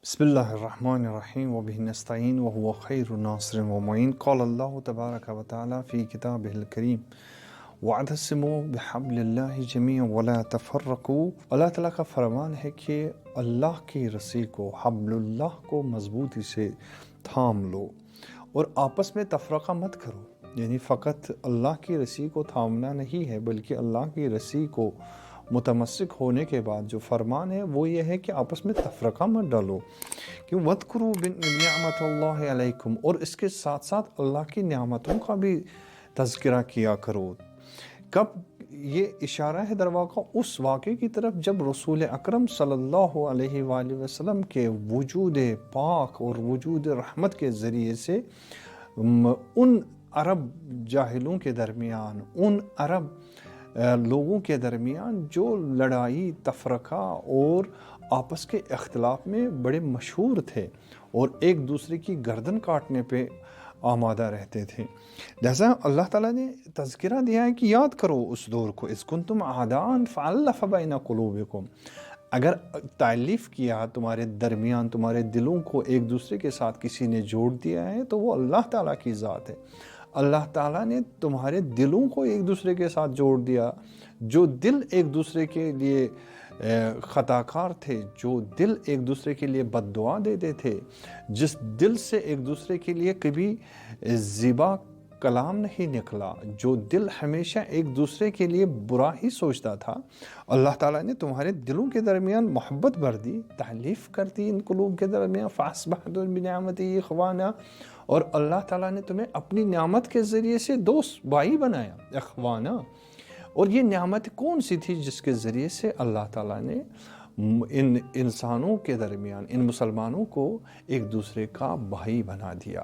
بسم الله الرحمن الرحيم وبه نستعين وهو خير ناصر ومعين قال الله تبارك وتعالى في كتابه الكريم واعتصموا بحبل الله جميعا ولا تفرقوا. اللہ تعالیٰ کا فرمان ہے کہ اللہ کی رسی کو، حبل اللہ کو مضبوطی سے تھام لو اور آپس میں تفرقہ مت کرو. یعنی فقط اللہ کی رسی کو تھامنا نہیں ہے بلکہ اللہ کی رسی کو متمسک ہونے کے بعد جو فرمان ہے وہ یہ ہے کہ آپس میں تفرقہ مت ڈالو. کہ وَاذْكُرُوا نِعْمَتَ اللَّهِ عَلَيْكُمْ، اور اس کے ساتھ ساتھ اللہ کی نعمتوں کا بھی تذکرہ کیا کرو. کب یہ اشارہ ہے در واقع اس واقعے کی طرف جب رسول اکرم صلی اللہ علیہ وآلہ وسلم کے وجود پاک اور وجود رحمت کے ذریعے سے ان عرب جاہلوں کے درمیان، ان عرب لوگوں کے درمیان جو لڑائی، تفرقہ اور آپس کے اختلاف میں بڑے مشہور تھے اور ایک دوسرے کی گردن کاٹنے پہ آمادہ رہتے تھے، لہذا اللہ تعالیٰ نے تذکرہ دیا ہے کہ یاد کرو اس دور کو. اذ کنتم اعداء فالف بین قلوبکم، اگر تالیف کیا تمہارے درمیان، تمہارے دلوں کو ایک دوسرے کے ساتھ کسی نے جوڑ دیا ہے تو وہ اللہ تعالیٰ کی ذات ہے. اللہ تعالیٰ نے تمہارے دلوں کو ایک دوسرے کے ساتھ جوڑ دیا. جو دل ایک دوسرے کے لیے خطا کار تھے، جو دل ایک دوسرے کے لیے بد دعا دیتے تھے، جس دل سے ایک دوسرے کے لیے کبھی زیبا کلام نہیں نکلا، جو دل ہمیشہ ایک دوسرے کے لیے برا ہی سوچتا تھا، اللہ تعالیٰ نے تمہارے دلوں کے درمیان محبت بھر دی، تحلیف کر دی ان قلوب کے درمیان. فَأَصْبَحْتُم بِنِعْمَتِهِ إِخْوَانًا، اور اللہ تعالیٰ نے تمہیں اپنی نعمت کے ذریعے سے دوست بھائی بنایا. اخوانا، اور یہ نعمت کون سی تھی جس کے ذریعے سے اللہ تعالیٰ نے ان انسانوں کے درمیان، ان مسلمانوں کو ایک دوسرے کا بھائی بنا دیا.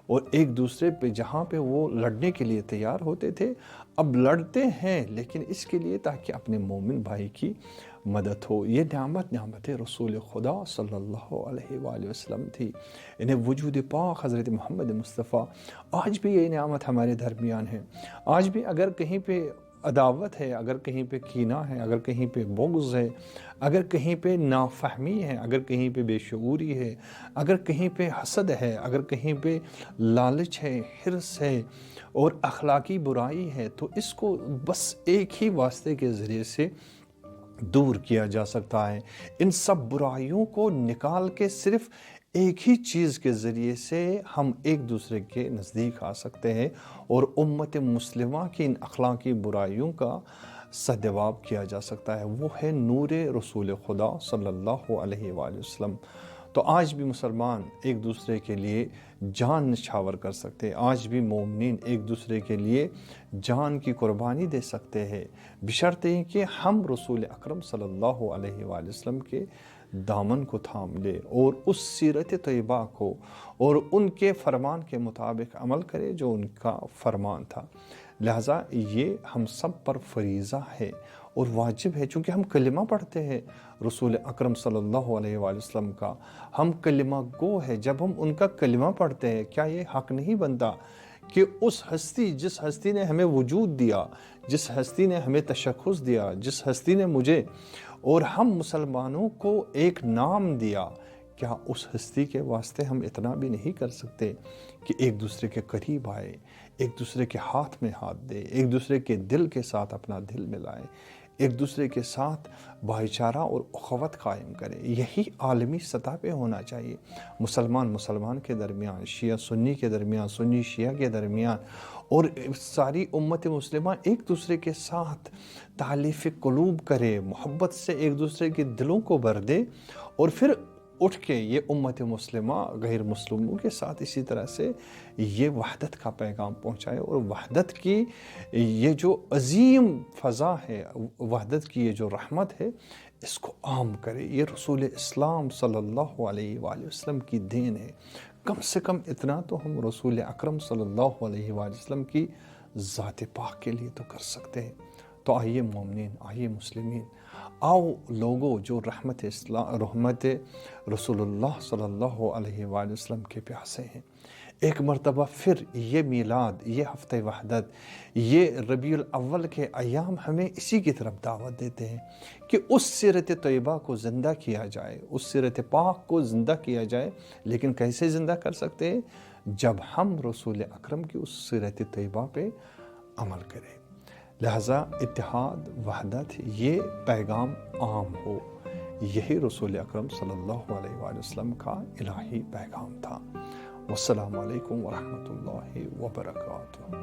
اور ایک دوسرے پہ جہاں پہ وہ لڑنے کے لیے تیار ہوتے تھے اب لڑتے ہیں، لیکن اس کے لیے تاکہ اپنے مومن بھائی کی مدد ہو. یہ نعمت رسول خدا صلی اللہ علیہ وآلہ وسلم تھی. انہیں وجود پاک حضرت محمد مصطفیٰ، آج بھی یہ نعمت ہمارے درمیان ہے. آج بھی اگر کہیں پہ عداوت ہے، اگر کہیں پہ کینہ ہے، اگر کہیں پہ بغض ہے، اگر کہیں پہ نافہمی ہے، اگر کہیں پہ بے شعوری ہے، اگر کہیں پہ حسد ہے، اگر کہیں پہ لالچ ہے، حرص ہے اور اخلاقی برائی ہے، تو اس کو بس ایک ہی واسطے کے ذریعے سے دور کیا جا سکتا ہے. ان سب برائیوں کو نکال کے صرف ایک ہی چیز کے ذریعے سے ہم ایک دوسرے کے نزدیک آ سکتے ہیں اور امت مسلمہ کی ان اخلاقی برائیوں کا سدجواب کیا جا سکتا ہے. وہ ہے نور رسول خدا صلی اللہ علیہ وآلہ وسلم. تو آج بھی مسلمان ایک دوسرے کے لیے جان نچھاور کر سکتے ہیں. آج بھی مومنین ایک دوسرے کے لیے جان کی قربانی دے سکتے ہیں، بشرطے کہ ہم رسول اکرم صلی اللہ علیہ وآلہ وسلم کے دامن کو تھام لے اور اس سیرت طیبہ کو اور ان کے فرمان کے مطابق عمل کرے جو ان کا فرمان تھا. لہٰذا یہ ہم سب پر فریضہ ہے اور واجب ہے. چونکہ ہم کلمہ پڑھتے ہیں رسول اکرم صلی اللہ علیہ وآلہ وسلم کا، ہم کلمہ گو ہے. جب ہم ان کا کلمہ پڑھتے ہیں، کیا یہ حق نہیں بنتا کہ اس ہستی، جس ہستی نے ہمیں وجود دیا، جس ہستی نے ہمیں تشخص دیا، جس ہستی نے مجھے اور ہم مسلمانوں کو ایک نام دیا، کیا اس ہستی کے واسطے ہم اتنا بھی نہیں کر سکتے کہ ایک دوسرے کے قریب آئے، ایک دوسرے کے ہاتھ میں ہاتھ دے، ایک دوسرے کے دل کے ساتھ اپنا دل ملائے، ایک دوسرے کے ساتھ بھائی چارہ اور اخوت قائم کرے. یہی عالمی سطح پہ ہونا چاہیے. مسلمان کے درمیان، شیعہ سنی کے درمیان، سنی شیعہ کے درمیان، اور ساری امت مسلمہ ایک دوسرے کے ساتھ تالیف قلوب کرے، محبت سے ایک دوسرے کے دلوں کو بھر دے، اور پھر اٹھ کے یہ امت مسلمہ غیر مسلموں کے ساتھ اسی طرح سے یہ وحدت کا پیغام پہنچائے اور وحدت کی یہ جو عظیم فضا ہے، وحدت کی یہ جو رحمت ہے، اس کو عام کرے. یہ رسول اسلام صلی اللہ علیہ وآلہ وسلم کی دین ہے. کم سے کم اتنا تو ہم رسول اکرم صلی اللہ علیہ وآلہ وسلم کی ذات پاک کے لیے تو کر سکتے ہیں. تو آئیے مومنین، آئیے مسلمین، آؤ لوگوں جو رحمت رسول اللہ صلی اللہ علیہ وآلہ وسلم کے پیاسے ہیں، ایک مرتبہ پھر یہ میلاد، یہ ہفتہ وحدت، یہ ربیع الاول کے ایام ہمیں اسی کی طرف دعوت دیتے ہیں کہ اس سیرت طیبہ کو زندہ کیا جائے، اس سیرت پاک کو زندہ کیا جائے۔ لیکن کیسے زندہ کر سکتے ہیں؟ جب ہم رسول اکرم کی اس سیرت طیبہ پہ عمل کریں۔ لہٰذا اتحاد، وحدت، یہ پیغام عام ہو، یہی رسول اکرم صلی اللہ علیہ وآلہ وسلم کا الہی پیغام تھا۔ والسلام علیکم ورحمۃ اللہ وبرکاتہ۔